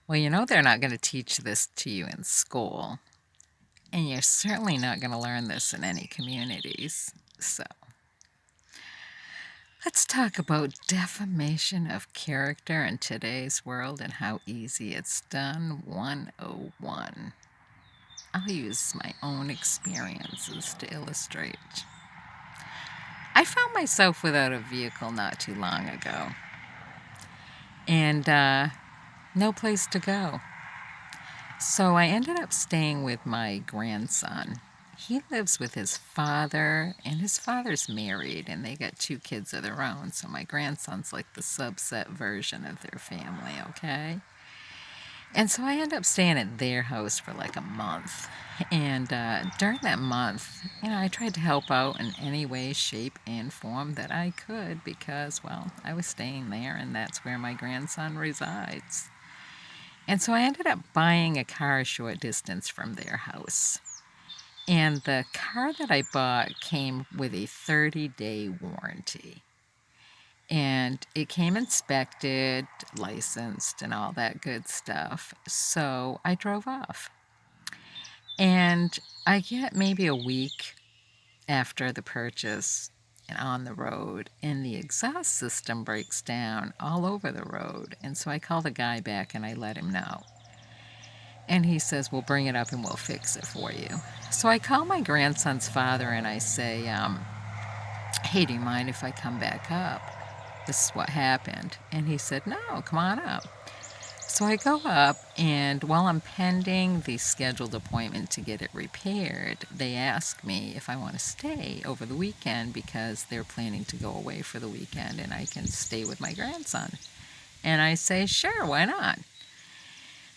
Well, you know they're not going to teach this to you in school, and you're certainly not going to learn this in any communities. So, let's talk about defamation of character in today's world and how easy it's done. 101. I'll use my own experiences to illustrate. I found myself without a vehicle not too long ago, and no place to go. So I ended up staying with my grandson. He lives with his father, and his father's married, and they got two kids of their own. So my grandson's like the subset version of their family, okay? And so I ended up staying at their house for like a month. And during that month, I tried to help out in any way, shape, and form that I could because, well, I was staying there, and that's where my grandson resides. And so I ended up buying a car a short distance from their house. And the car that I bought came with a 30-day warranty. And it came inspected, licensed, and all that good stuff. So I drove off. And I get maybe a week after the purchase and on the road, and the exhaust system breaks down all over the road. And so I call the guy back and I let him know. And he says, we'll bring it up and we'll fix it for you. So I call my grandson's father and I say, hey, do you mind if I come back up? This is what happened. And he said, no, come on up. So I go up, and while I'm pending the scheduled appointment to get it repaired, they ask me if I want to stay over the weekend because they're planning to go away for the weekend and I can stay with my grandson. And I say, sure, why not?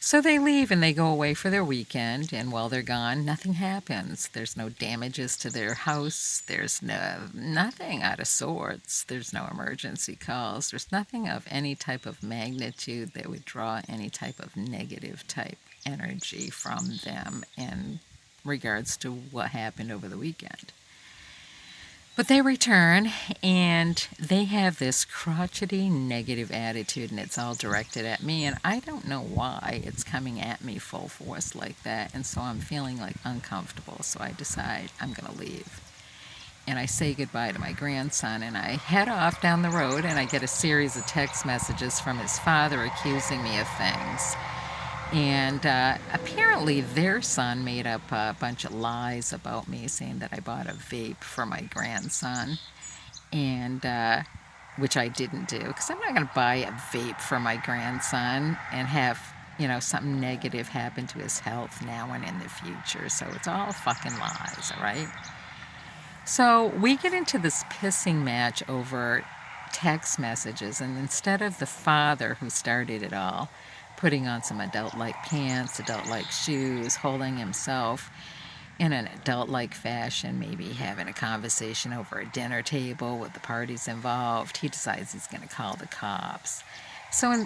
So they leave and they go away for their weekend, and while they're gone, nothing happens. There's no damages to their house. There's nothing out of sorts. There's no emergency calls. There's nothing of any type of magnitude that would draw any type of negative type energy from them in regards to what happened over the weekend. But they return and they have this crotchety negative attitude, and it's all directed at me, and I don't know why it's coming at me full force like that. And so I'm feeling like uncomfortable, so I decide I'm going to leave. And I say goodbye to my grandson and I head off down the road, and I get a series of text messages from his father accusing me of things. And apparently, their son made up a bunch of lies about me, saying that I bought a vape for my grandson, and which I didn't do because I'm not going to buy a vape for my grandson and have something negative happen to his health now and in the future. So it's all fucking lies, all right? So we get into this pissing match over text messages, and instead of the father who started it all putting on some adult-like pants, adult-like shoes, holding himself in an adult-like fashion, maybe having a conversation over a dinner table with the parties involved, he decides he's going to call the cops. So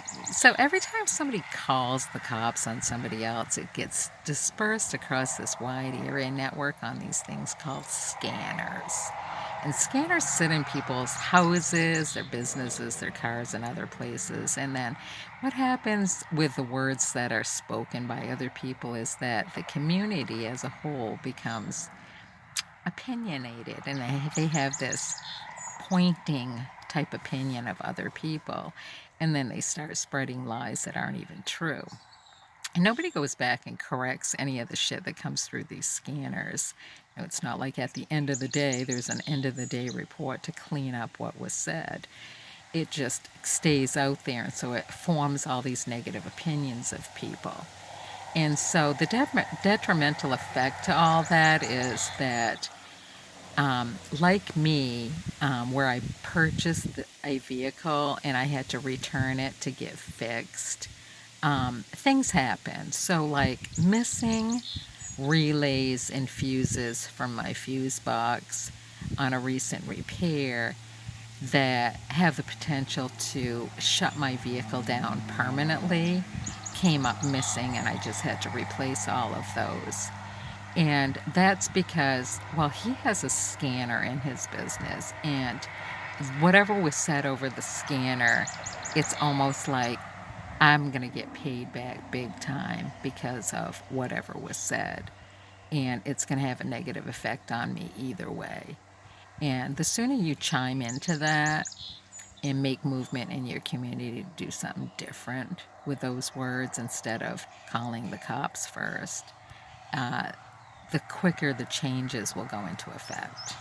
every time somebody calls the cops on somebody else, it gets dispersed across this wide area network on these things called scanners. And scanners sit in people's houses, their businesses, their cars, and other places. And then what happens with the words that are spoken by other people is that the community as a whole becomes opinionated, and they have this pointing type opinion of other people, and then they start spreading lies that aren't even true. And nobody goes back and corrects any of the shit that comes through these scanners. It's not like at the end of the day, there's an end of the day report to clean up what was said. It just stays out there, and so it forms all these negative opinions of people. And so the detrimental effect to all that is that, like me, where I purchased a vehicle and I had to return it to get fixed, things happen. So, like missing relays and fuses from my fuse box on a recent repair that have the potential to shut my vehicle down permanently came up missing, and I just had to replace all of those. And that's because, well, he has a scanner in his business, and whatever was said over the scanner, it's almost like I'm going to get paid back big time because of whatever was said. And it's going to have a negative effect on me either way. And the sooner you chime into that and make movement in your community to do something different with those words instead of calling the cops first, the quicker the changes will go into effect.